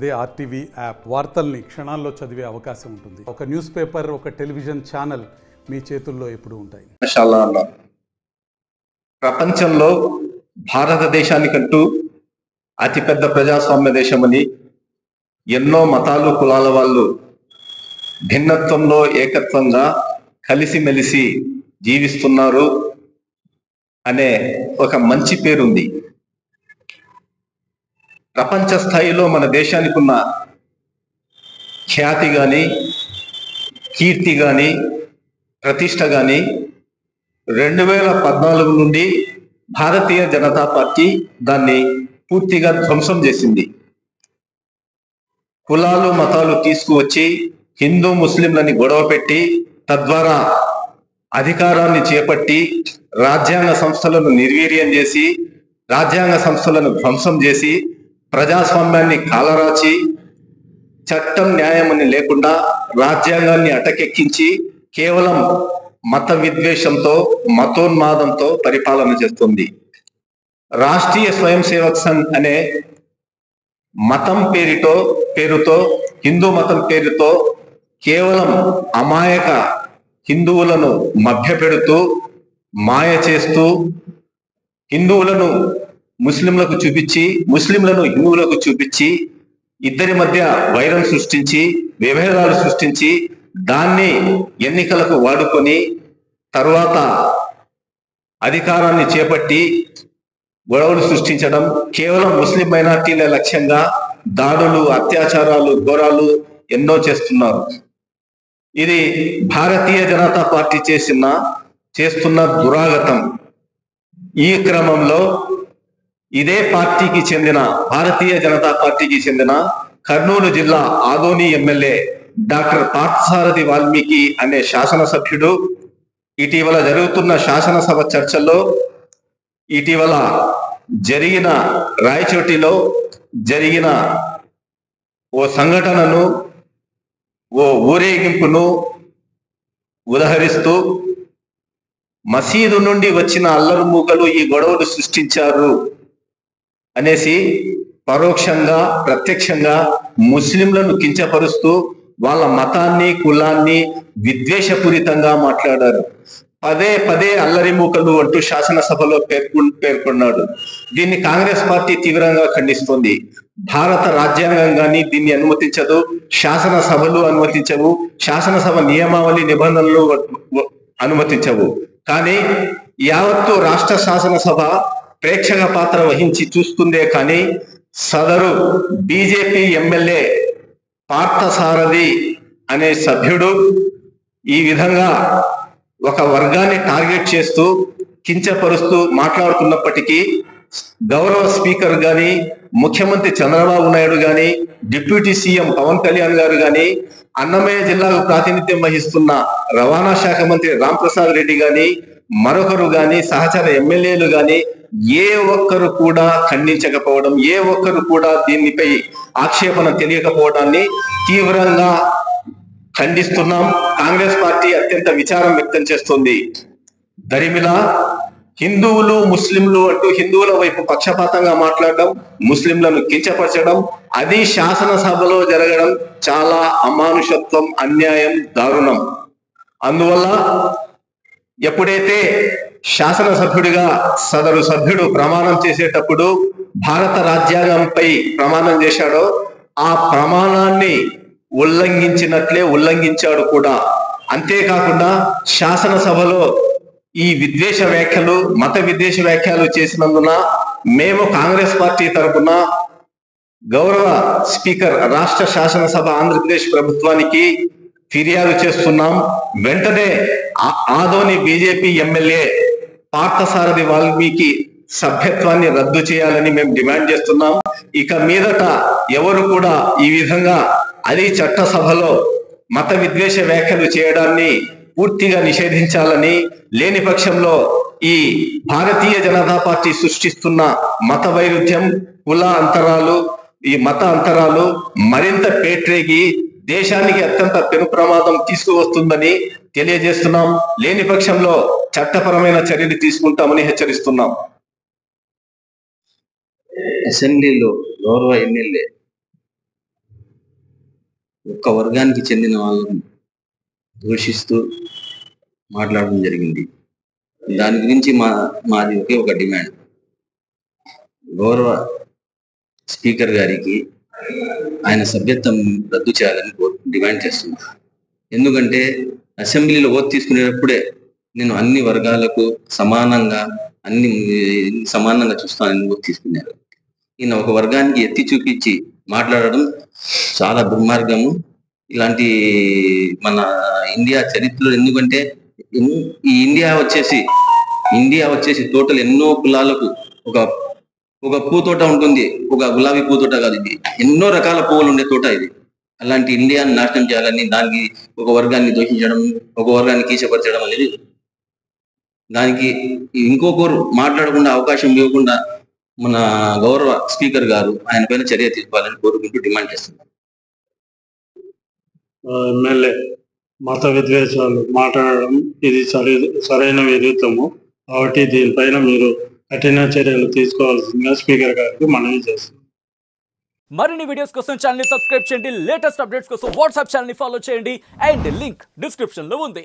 అదే RTV app వార్తల్ని క్షణాల్లో చదివే అవకాశం ఉంటుంది. ఒక న్యూస్ పేపర్, ఒక టెలివిజన్ ఛానల్ మీ చేతుల్లో ఎప్పుడూ ఉంటాయి. ప్రపంచంలో భారతదేశానికంటూ అతిపెద్ద ప్రజాస్వామ్య దేశమని, ఎన్నో మతాలు కులాల వాళ్ళు భిన్నత్వంలో ఏకత్వంగా కలిసిమెలిసి జీవిస్తున్నారు అనే ఒక మంచి పేరుంది. ప్రపంచ స్థాయిలో మన దేశానికి ఉన్న ఖ్యాతి కానీ, కీర్తి కానీ, ప్రతిష్ట కానీ 2014 నుండి భారతీయ జనతా పార్టీ దాన్ని పూర్తిగా ధ్వంసం చేసింది. కులాలు మతాలు తీసుకువచ్చి హిందూ ముస్లింలని గొడవ పెట్టి తద్వారా అధికారాన్ని చేపట్టి రాజ్యాంగ సంస్థలను నిర్వీర్యం చేసి, రాజ్యాంగ సంస్థలను ధ్వంసం చేసి, ప్రజాస్వామ్యాన్ని కాలరాచి, చట్టం న్యాయం అని లేకుండా రాజ్యాంగాన్ని అటకెక్కించి కేవలం మత విద్వేషంతో, మతోన్మాదంతో పరిపాలన చేస్తుంది. రాష్ట్రీయ స్వయం సేవక్ సంఘ్ అనే మతం పేరుతో హిందూ మతం పేరుతో కేవలం అమాయక హిందువులను మభ్యపెడుతూ, మాయ చేస్తూ, హిందువులను ముస్లింలకు చూపించి, ముస్లింలను హిందువులకు చూపించి, ఇద్దరి మధ్య వైరం సృష్టించి, విభేదాలు సృష్టించి, దాన్ని ఎన్నికలకు వాడుకొని తరువాత అధికారాన్ని చేపట్టి గొడవలు సృష్టించడం, కేవలం ముస్లిం మైనార్టీల లక్ష్యంగా దాడులు, అత్యాచారాలు, ఘోరాలు ఎన్నో చేస్తున్నారు. ఇది భారతీయ జనతా పార్టీ చేస్తున్న దురాగతం. ఈ క్రమంలో ఇదే పార్టీకి చెందిన, భారతీయ జనతా పార్టీకి చెందిన కర్నూలు జిల్లా ఆదోని ఎమ్మెల్యే డాక్టర్ పార్థసారథి వాల్మీకి అనే శాసనసభ్యుడు ఇటీవల జరుగుతున్న శాసనసభ చర్చల్లో, ఇటీవల జరిగిన రాయచోటిలో జరిగిన ఓ సంఘటనను, ఓ ఊరేగింపును ఉదహరిస్తూ మసీదు నుండి వచ్చిన అల్లరి మూకలు ఈ గొడవలు సృష్టించారు అనేసి పరోక్షంగా ప్రత్యక్షంగా ముస్లింలను కించపరుస్తూ వాళ్ళ మతాన్ని, కులాన్ని విద్వేషపూరితంగా మాట్లాడారు. పదే పదే అల్లరి మూకలు అంటూ శాసనసభలో పేర్కొన్నాడు. దీన్ని కాంగ్రెస్ పార్టీ తీవ్రంగా ఖండిస్తోంది. భారత రాజ్యాంగం కానీ దీన్ని అనుమతించదు, శాసనసభలు అనుమతించవు, శాసనసభ నియమావళి నిబంధనలు అనుమతించవు. కానీ యావత్తు రాష్ట్ర శాసనసభ ప్రేక్షక పాత్ర వహించి చూస్తుందే కానీ సదరు బీజేపీ ఎమ్మెల్యే పార్థసారథి అనే సభ్యుడు ఈ విధంగా ఒక వర్గాన్ని టార్గెట్ చేస్తూ కించపరుస్తూ మాట్లాడుతున్నప్పటికీ గౌరవ స్పీకర్ గాని, ముఖ్యమంత్రి చంద్రబాబు నాయుడు గాని, డిప్యూటీ సీఎం పవన్ కళ్యాణ్ గారు గాని, అన్నమయ్య జిల్లాకు ప్రాతినిధ్యం వహిస్తున్న రవాణా శాఖ మంత్రి రాంప్రసాద్ రెడ్డి గాని, మరొకరు గాని, సహచర ఎమ్మెల్యేలు గాని ఏ ఒక్కరు కూడా ఖండించకపోవడం, ఏ ఒక్కరు కూడా దీనిపై ఆక్షేపణ తెలియకపోవడాన్ని తీవ్రంగా ఖండిస్తున్నాం. కాంగ్రెస్ పార్టీ అత్యంత విచారం వ్యక్తం చేస్తుంది. దరిమిలా హిందువులు ముస్లింలు అంటూ హిందువుల వైపు పక్షపాతంగా మాట్లాడడం, ముస్లింలను కించపరచడం, అది శాసనసభలో జరగడం చాలా అమానుషత్వం, అన్యాయం, దారుణం. అందువల్ల ఎప్పుడైతే శాసనసభ్యుడిగా సదరు సభ్యుడు ప్రమాణం చేసేటప్పుడు భారత రాజ్యాంగంపై ప్రమాణం చేశాడో ఆ ప్రమాణాన్ని ఉల్లంఘించాడు కూడా. అంతేకాకుండా శాసనసభలో ఈ విద్వేష వ్యాఖ్యలు, మత విద్వేష వ్యాఖ్యలు చేసినందున మేము కాంగ్రెస్ పార్టీ తరఫున గౌరవ స్పీకర్, రాష్ట్ర శాసనసభ ఆంధ్రప్రదేశ్ ప్రభుత్వానికి ఫిర్యాదు చేస్తున్నాం. వెంటనే ఆదోని బీజేపీ ఎమ్మెల్యే పార్థసారథి వాల్మీకి సభ్యత్వాన్ని రద్దు చేయాలని మేము డిమాండ్ చేస్తున్నాం. ఇక మీదట ఎవరు కూడా ఈ విధంగా అది చట్టసభలో మత విద్వేష వ్యాఖ్యలు చేయడాన్ని పూర్తిగా నిషేధించాలని, లేని పక్షంలో ఈ భారతీయ జనతా పార్టీ సృష్టిస్తున్న మత వైరుధ్యం, కుల అంతరాలు, ఈ మత అంతరాలు మరింత పేట్రేగి దేశానికి అత్యంత పెను ప్రమాదం తీసుకువస్తుందని తెలియజేస్తున్నాం. లేని పక్షంలో చట్టపరమైన చర్యలు తీసుకుంటామని హెచ్చరిస్తున్నాం. అసెంబ్లీలో గౌరవ ఎమ్మెల్యే ఒక్క వర్గానికి చెందిన వాళ్ళను దూషిస్తూ మాట్లాడడం జరిగింది. దాని గురించి మాది ఒకే ఒక డిమాండ్, గౌరవ స్పీకర్ గారికి ఆయన సభ్యత్వం రద్దు చేయాలని డిమాండ్ చేస్తున్నాను. ఎందుకంటే అసెంబ్లీలో ఓటు తీసుకునేటప్పుడే నేను అన్ని వర్గాలకు సమానంగా చూస్తానని ఓటు తీసుకున్నారు. ఈయన ఒక వర్గానికి ఎత్తి చూపించి మాట్లాడడం చాలా దుర్మార్గము. ఇలాంటి మన ఇండియా చరిత్రలో, ఎందుకంటే ఈ ఇండియా వచ్చేసి టోటల్ ఎన్నో కులాలకు ఒక పూతోట ఉంటుంది, ఒక గులాబీ పూతోట కాదు, ఇది ఎన్నో రకాల పువ్వులు ఉండే తోట ఇది. అలాంటి ఇండియాని నాశనం చేయాలని, దానికి ఒక వర్గాన్ని దూషించడం, ఒక వర్గాన్ని కీచపరచడం అనేది, దానికి ఇంకొకరు మాట్లాడకుండా అవకాశం ఇవ్వకుండా మన గౌరవ స్పీకర్ గారు ఆయన పైన చర్య తీసుకోవాలని కోరుకుంటూ డిమాండ్ చేస్తున్నారు. ఎమ్మెల్యే మత విద్వేషాలు మాట్లాడడం ఇది సరైన విరుద్ధము. కాబట్టి దీనిపైన మీరు కఠిన చర్యలు తీసుకోవాల్సిందిగా స్పీకర్ గారికి మనవి చేస్తున్నాం. మరిన్ని వీడియోస్ కోసం ఛానల్ ని సబ్స్క్రైబ్ చేయండి. లేటెస్ట్ అప్డేట్స్ కోసం వాట్సాప్ ఛానల్ ని ఫాలో చేయండి. అండ్ లింక్ డిస్క్రిప్షన్ లో ఉంది.